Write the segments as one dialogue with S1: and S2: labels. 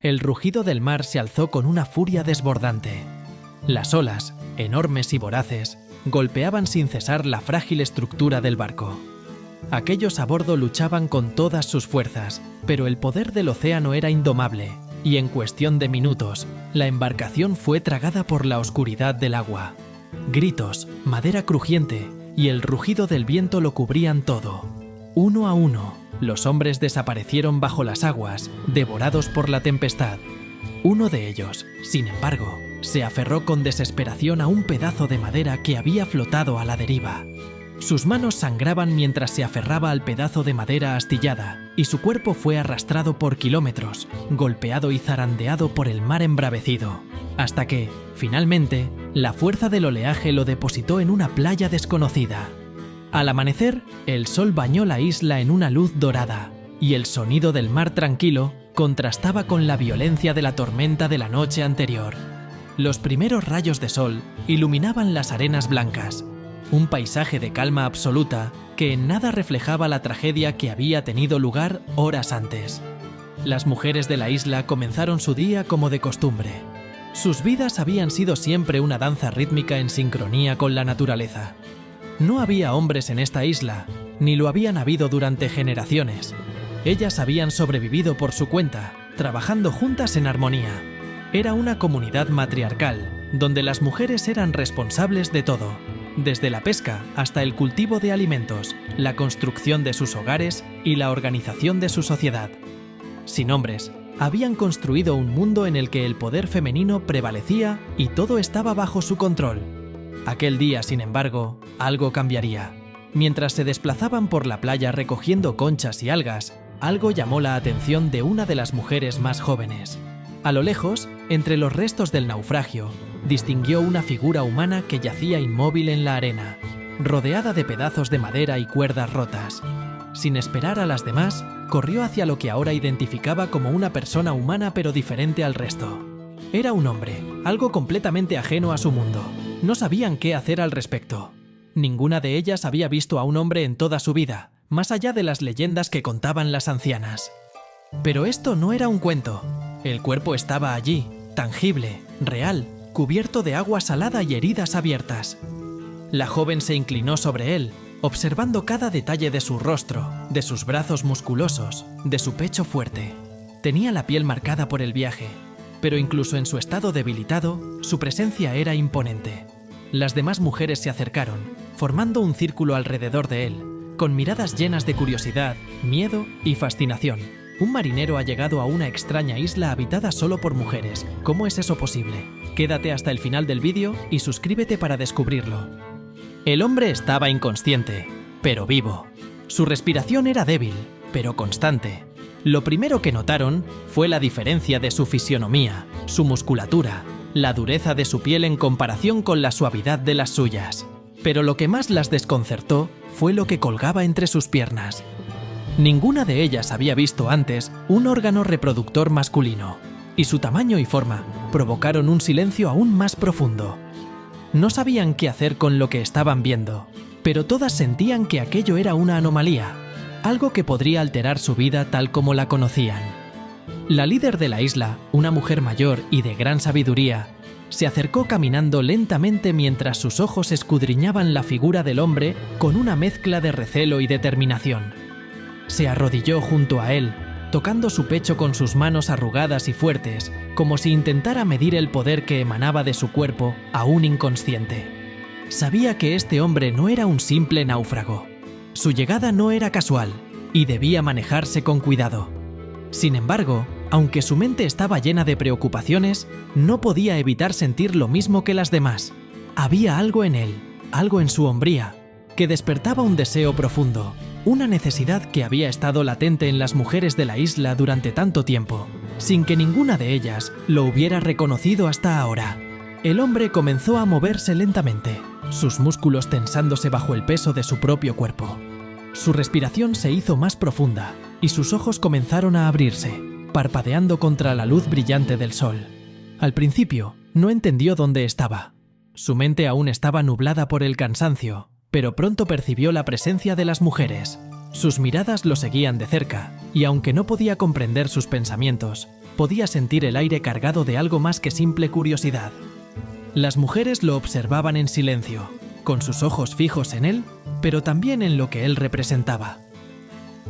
S1: El rugido del mar se alzó con una furia desbordante. Las olas, enormes y voraces, golpeaban sin cesar la frágil estructura del barco. Aquellos a bordo luchaban con todas sus fuerzas, pero el poder del océano era indomable, y en cuestión de minutos, la embarcación fue tragada por la oscuridad del agua. Gritos, madera crujiente y el rugido del viento lo cubrían todo. Uno a uno, los hombres desaparecieron bajo las aguas, devorados por la tempestad. Uno de ellos, sin embargo, se aferró con desesperación a un pedazo de madera que había flotado a la deriva. Sus manos sangraban mientras se aferraba al pedazo de madera astillada, y su cuerpo fue arrastrado por kilómetros, golpeado y zarandeado por el mar embravecido, hasta que, finalmente, la fuerza del oleaje lo depositó en una playa desconocida. Al amanecer, el sol bañó la isla en una luz dorada, y el sonido del mar tranquilo contrastaba con la violencia de la tormenta de la noche anterior. Los primeros rayos de sol iluminaban las arenas blancas, un paisaje de calma absoluta que en nada reflejaba la tragedia que había tenido lugar horas antes. Las mujeres de la isla comenzaron su día como de costumbre. Sus vidas habían sido siempre una danza rítmica en sincronía con la naturaleza. No había hombres en esta isla, ni lo habían habido durante generaciones. Ellas habían sobrevivido por su cuenta, trabajando juntas en armonía. Era una comunidad matriarcal, donde las mujeres eran responsables de todo, desde la pesca hasta el cultivo de alimentos, la construcción de sus hogares y la organización de su sociedad. Sin hombres, habían construido un mundo en el que el poder femenino prevalecía y todo estaba bajo su control. Aquel día, sin embargo, algo cambiaría. Mientras se desplazaban por la playa recogiendo conchas y algas, algo llamó la atención de una de las mujeres más jóvenes. A lo lejos, entre los restos del naufragio, distinguió una figura humana que yacía inmóvil en la arena, rodeada de pedazos de madera y cuerdas rotas. Sin esperar a las demás, corrió hacia lo que ahora identificaba como una persona humana pero diferente al resto. Era un hombre, algo completamente ajeno a su mundo. No sabían qué hacer al respecto. Ninguna de ellas había visto a un hombre en toda su vida, más allá de las leyendas que contaban las ancianas. Pero esto no era un cuento. El cuerpo estaba allí, tangible, real, cubierto de agua salada y heridas abiertas. La joven se inclinó sobre él, observando cada detalle de su rostro, de sus brazos musculosos, de su pecho fuerte. Tenía la piel marcada por el viaje, pero incluso en su estado debilitado, su presencia era imponente. Las demás mujeres se acercaron, formando un círculo alrededor de él, con miradas llenas de curiosidad, miedo y fascinación. Un marinero ha llegado a una extraña isla habitada solo por mujeres. ¿Cómo es eso posible? Quédate hasta el final del vídeo y suscríbete para descubrirlo. El hombre estaba inconsciente, pero vivo. Su respiración era débil, pero constante. Lo primero que notaron fue la diferencia de su fisionomía, su musculatura, la dureza de su piel en comparación con la suavidad de las suyas. Pero lo que más las desconcertó fue lo que colgaba entre sus piernas. Ninguna de ellas había visto antes un órgano reproductor masculino, y su tamaño y forma provocaron un silencio aún más profundo. No sabían qué hacer con lo que estaban viendo, pero todas sentían que aquello era una anomalía, algo que podría alterar su vida tal como la conocían. La líder de la isla, una mujer mayor y de gran sabiduría, se acercó caminando lentamente mientras sus ojos escudriñaban la figura del hombre con una mezcla de recelo y determinación. Se arrodilló junto a él, tocando su pecho con sus manos arrugadas y fuertes, como si intentara medir el poder que emanaba de su cuerpo, aún inconsciente. Sabía que este hombre no era un simple náufrago. Su llegada no era casual, y debía manejarse con cuidado. Sin embargo, aunque su mente estaba llena de preocupaciones, no podía evitar sentir lo mismo que las demás. Había algo en él, algo en su hombría, que despertaba un deseo profundo, una necesidad que había estado latente en las mujeres de la isla durante tanto tiempo, sin que ninguna de ellas lo hubiera reconocido hasta ahora. El hombre comenzó a moverse lentamente, sus músculos tensándose bajo el peso de su propio cuerpo. Su respiración se hizo más profunda y sus ojos comenzaron a abrirse, parpadeando contra la luz brillante del sol. Al principio, no entendió dónde estaba. Su mente aún estaba nublada por el cansancio, pero pronto percibió la presencia de las mujeres. Sus miradas lo seguían de cerca, y aunque no podía comprender sus pensamientos, podía sentir el aire cargado de algo más que simple curiosidad. Las mujeres lo observaban en silencio, con sus ojos fijos en él, pero también en lo que él representaba.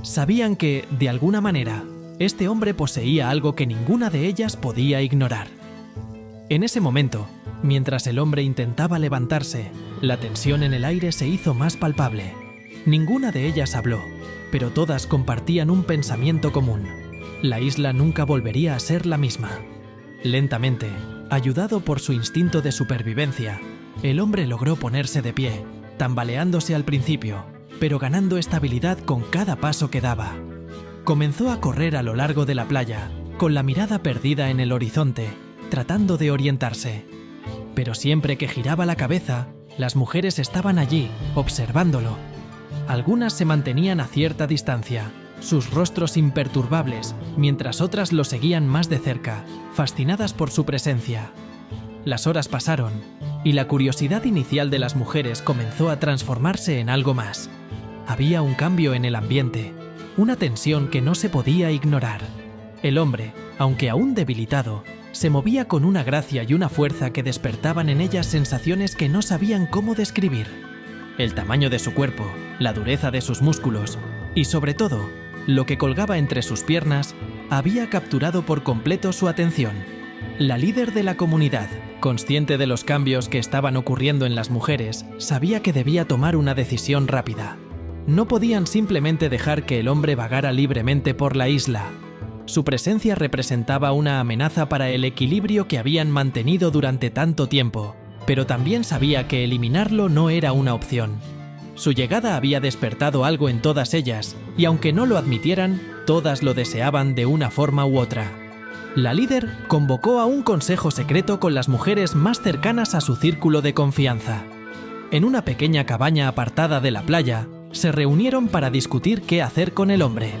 S1: Sabían que, de alguna manera, este hombre poseía algo que ninguna de ellas podía ignorar. En ese momento, mientras el hombre intentaba levantarse, la tensión en el aire se hizo más palpable. Ninguna de ellas habló, pero todas compartían un pensamiento común. La isla nunca volvería a ser la misma. Lentamente, ayudado por su instinto de supervivencia, el hombre logró ponerse de pie, tambaleándose al principio, pero ganando estabilidad con cada paso que daba. Comenzó a correr a lo largo de la playa, con la mirada perdida en el horizonte, tratando de orientarse. Pero siempre que giraba la cabeza, las mujeres estaban allí, observándolo. Algunas se mantenían a cierta distancia, sus rostros imperturbables, mientras otras lo seguían más de cerca, fascinadas por su presencia. Las horas pasaron, y la curiosidad inicial de las mujeres comenzó a transformarse en algo más. Había un cambio en el ambiente, una tensión que no se podía ignorar. El hombre, aunque aún debilitado, se movía con una gracia y una fuerza que despertaban en ellas sensaciones que no sabían cómo describir. El tamaño de su cuerpo, la dureza de sus músculos y, sobre todo, lo que colgaba entre sus piernas, había capturado por completo su atención. La líder de la comunidad, consciente de los cambios que estaban ocurriendo en las mujeres, sabía que debía tomar una decisión rápida. No podían simplemente dejar que el hombre vagara libremente por la isla. Su presencia representaba una amenaza para el equilibrio que habían mantenido durante tanto tiempo, pero también sabía que eliminarlo no era una opción. Su llegada había despertado algo en todas ellas, y aunque no lo admitieran, todas lo deseaban de una forma u otra. La líder convocó a un consejo secreto con las mujeres más cercanas a su círculo de confianza. En una pequeña cabaña apartada de la playa, se reunieron para discutir qué hacer con el hombre.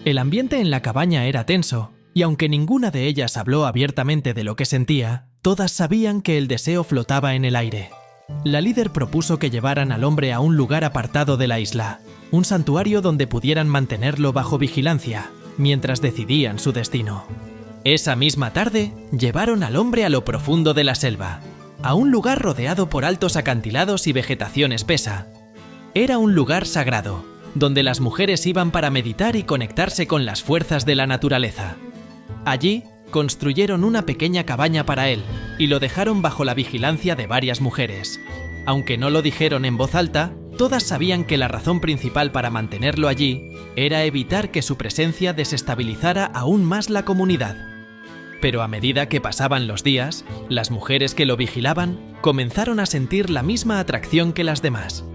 S1: El ambiente en la cabaña era tenso, y aunque ninguna de ellas habló abiertamente de lo que sentía, todas sabían que el deseo flotaba en el aire. La líder propuso que llevaran al hombre a un lugar apartado de la isla, un santuario donde pudieran mantenerlo bajo vigilancia, mientras decidían su destino. Esa misma tarde, llevaron al hombre a lo profundo de la selva, a un lugar rodeado por altos acantilados y vegetación espesa. Era un lugar sagrado, donde las mujeres iban para meditar y conectarse con las fuerzas de la naturaleza. Allí, construyeron una pequeña cabaña para él y lo dejaron bajo la vigilancia de varias mujeres. Aunque no lo dijeron en voz alta, todas sabían que la razón principal para mantenerlo allí era evitar que su presencia desestabilizara aún más la comunidad. Pero a medida que pasaban los días, las mujeres que lo vigilaban comenzaron a sentir la misma atracción que las demás.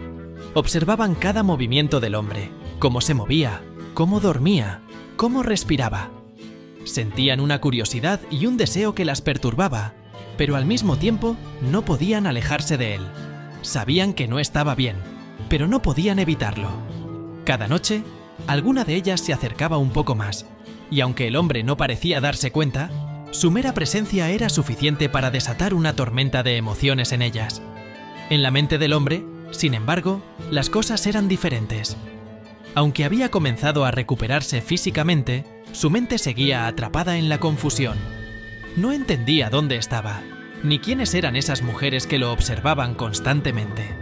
S1: Observaban cada movimiento del hombre, cómo se movía, cómo dormía, cómo respiraba. Sentían una curiosidad y un deseo que las perturbaba, pero al mismo tiempo no podían alejarse de él. Sabían que no estaba bien, pero no podían evitarlo. Cada noche, alguna de ellas se acercaba un poco más, y aunque el hombre no parecía darse cuenta, su mera presencia era suficiente para desatar una tormenta de emociones en ellas. En la mente del hombre, sin embargo, las cosas eran diferentes. Aunque había comenzado a recuperarse físicamente, su mente seguía atrapada en la confusión. No entendía dónde estaba, ni quiénes eran esas mujeres que lo observaban constantemente.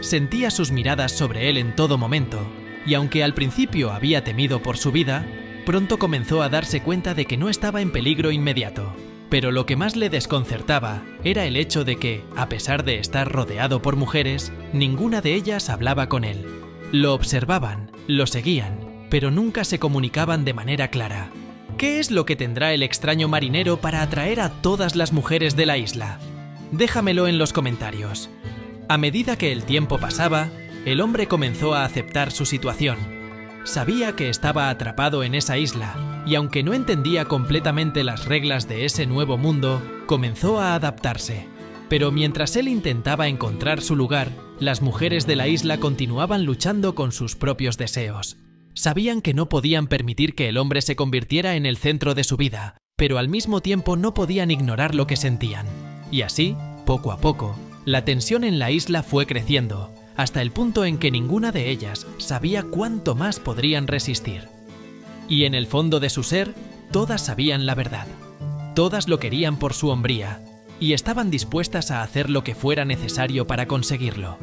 S1: Sentía sus miradas sobre él en todo momento, y aunque al principio había temido por su vida, pronto comenzó a darse cuenta de que no estaba en peligro inmediato. Pero lo que más le desconcertaba era el hecho de que, a pesar de estar rodeado por mujeres, ninguna de ellas hablaba con él. Lo observaban, lo seguían, pero nunca se comunicaban de manera clara. ¿Qué es lo que tendrá el extraño marinero para atraer a todas las mujeres de la isla? Déjamelo en los comentarios. A medida que el tiempo pasaba, el hombre comenzó a aceptar su situación. Sabía que estaba atrapado en esa isla, y aunque no entendía completamente las reglas de ese nuevo mundo, comenzó a adaptarse. Pero mientras él intentaba encontrar su lugar, las mujeres de la isla continuaban luchando con sus propios deseos. Sabían que no podían permitir que el hombre se convirtiera en el centro de su vida, pero al mismo tiempo no podían ignorar lo que sentían. Y así, poco a poco, la tensión en la isla fue creciendo, hasta el punto en que ninguna de ellas sabía cuánto más podrían resistir. Y en el fondo de su ser, Todas sabían la verdad. Todas lo querían por su hombría y estaban dispuestas a hacer lo que fuera necesario para conseguirlo.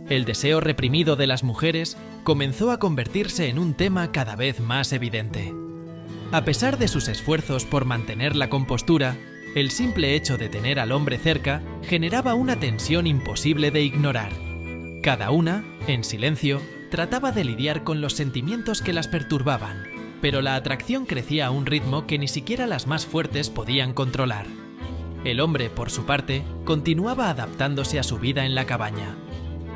S1: El deseo reprimido de las mujeres comenzó a convertirse en un tema cada vez más evidente. A pesar de sus esfuerzos por mantener la compostura, el simple hecho de tener al hombre cerca generaba una tensión imposible de ignorar. Cada una, en silencio, trataba de lidiar con los sentimientos que las perturbaban, pero la atracción crecía a un ritmo que ni siquiera las más fuertes podían controlar. El hombre, por su parte, continuaba adaptándose a su vida en la cabaña.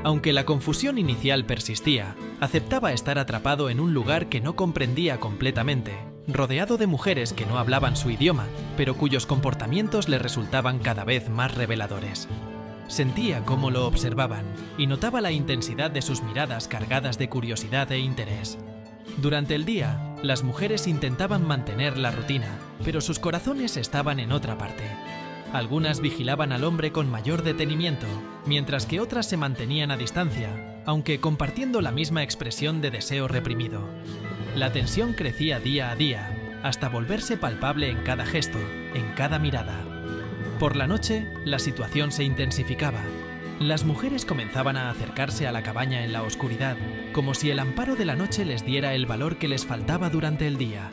S1: Aunque la confusión inicial persistía, aceptaba estar atrapado en un lugar que no comprendía completamente, rodeado de mujeres que no hablaban su idioma, pero cuyos comportamientos le resultaban cada vez más reveladores. Sentía cómo lo observaban y notaba la intensidad de sus miradas cargadas de curiosidad e interés. Durante el día, las mujeres intentaban mantener la rutina, pero sus corazones estaban en otra parte. Algunas vigilaban al hombre con mayor detenimiento, mientras que otras se mantenían a distancia, aunque compartiendo la misma expresión de deseo reprimido. La tensión crecía día a día, hasta volverse palpable en cada gesto, en cada mirada. Por la noche, la situación se intensificaba. Las mujeres comenzaban a acercarse a la cabaña en la oscuridad, como si el amparo de la noche les diera el valor que les faltaba durante el día.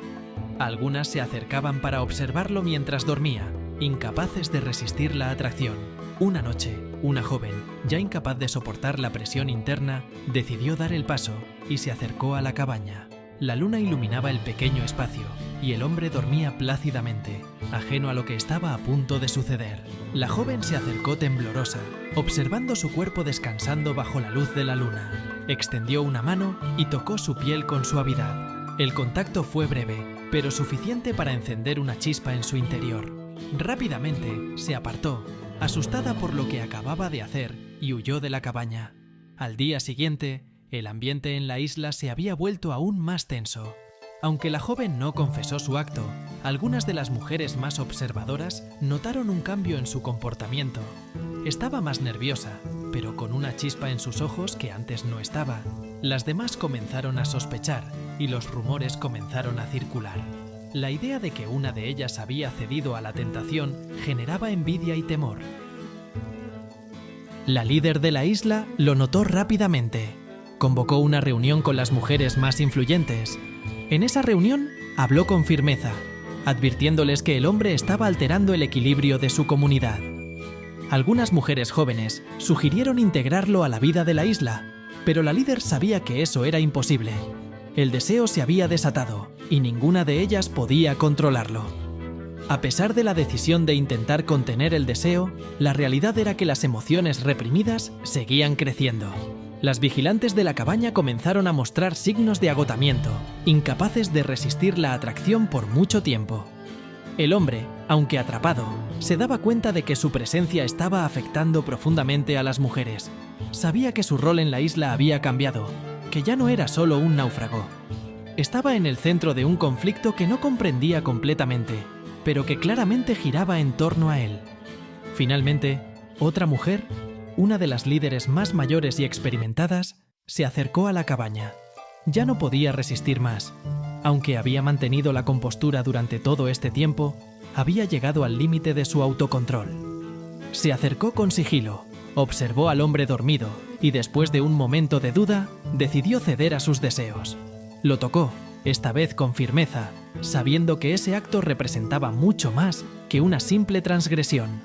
S1: Algunas se acercaban para observarlo mientras dormía, incapaces de resistir la atracción. Una noche, una joven, ya incapaz de soportar la presión interna, decidió dar el paso y se acercó a la cabaña. La luna iluminaba el pequeño espacio y el hombre dormía plácidamente, ajeno a lo que estaba a punto de suceder. La joven se acercó temblorosa, observando su cuerpo descansando bajo la luz de la luna. Extendió una mano y tocó su piel con suavidad. El contacto fue breve, pero suficiente para encender una chispa en su interior. Rápidamente se apartó, asustada por lo que acababa de hacer, y huyó de la cabaña. Al día siguiente, el ambiente en la isla se había vuelto aún más tenso. Aunque la joven no confesó su acto, algunas de las mujeres más observadoras notaron un cambio en su comportamiento. Estaba más nerviosa, pero con una chispa en sus ojos que antes no estaba. Las demás comenzaron a sospechar y los rumores comenzaron a circular. La idea de que una de ellas había cedido a la tentación generaba envidia y temor. La líder de la isla lo notó rápidamente. Convocó una reunión con las mujeres más influyentes. En esa reunión habló con firmeza, advirtiéndoles que el hombre estaba alterando el equilibrio de su comunidad. Algunas mujeres jóvenes sugirieron integrarlo a la vida de la isla, pero la líder sabía que eso era imposible. El deseo se había desatado y ninguna de ellas podía controlarlo. A pesar de la decisión de intentar contener el deseo, la realidad era que las emociones reprimidas seguían creciendo. Las vigilantes de la cabaña comenzaron a mostrar signos de agotamiento, incapaces de resistir la atracción por mucho tiempo. El hombre, aunque atrapado, se daba cuenta de que su presencia estaba afectando profundamente a las mujeres. Sabía que su rol en la isla había cambiado, que ya no era solo un náufrago. Estaba en el centro de un conflicto que no comprendía completamente, pero que claramente giraba en torno a él. Finalmente, otra mujer, una de las líderes más mayores y experimentadas, se acercó a la cabaña. Ya no podía resistir más. Aunque había mantenido la compostura durante todo este tiempo, había llegado al límite de su autocontrol. Se acercó con sigilo, observó al hombre dormido y después de un momento de duda, decidió ceder a sus deseos. Lo tocó, esta vez con firmeza, sabiendo que ese acto representaba mucho más que una simple transgresión.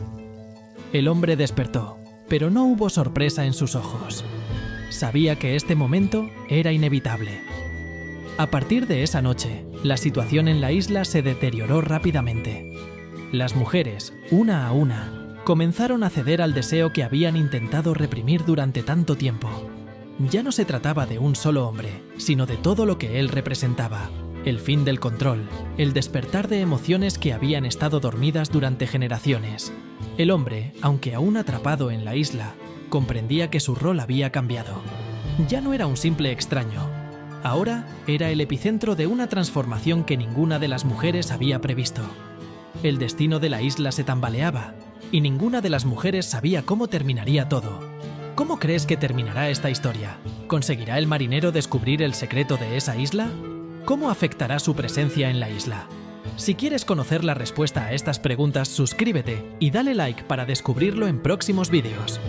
S1: El hombre despertó, pero no hubo sorpresa en sus ojos. Sabía que este momento era inevitable. A partir de esa noche, la situación en la isla se deterioró rápidamente. Las mujeres, una a una, comenzaron a ceder al deseo que habían intentado reprimir durante tanto tiempo. Ya no se trataba de un solo hombre, sino de todo lo que él representaba. El fin del control, el despertar de emociones que habían estado dormidas durante generaciones. El hombre, aunque aún atrapado en la isla, comprendía que su rol había cambiado. Ya no era un simple extraño. Ahora era el epicentro de una transformación que ninguna de las mujeres había previsto. El destino de la isla se tambaleaba, y ninguna de las mujeres sabía cómo terminaría todo. ¿Cómo crees que terminará esta historia? ¿Conseguirá el marinero descubrir el secreto de esa isla? ¿Cómo afectará su presencia en la isla? Si quieres conocer la respuesta a estas preguntas, suscríbete y dale like para descubrirlo en próximos vídeos.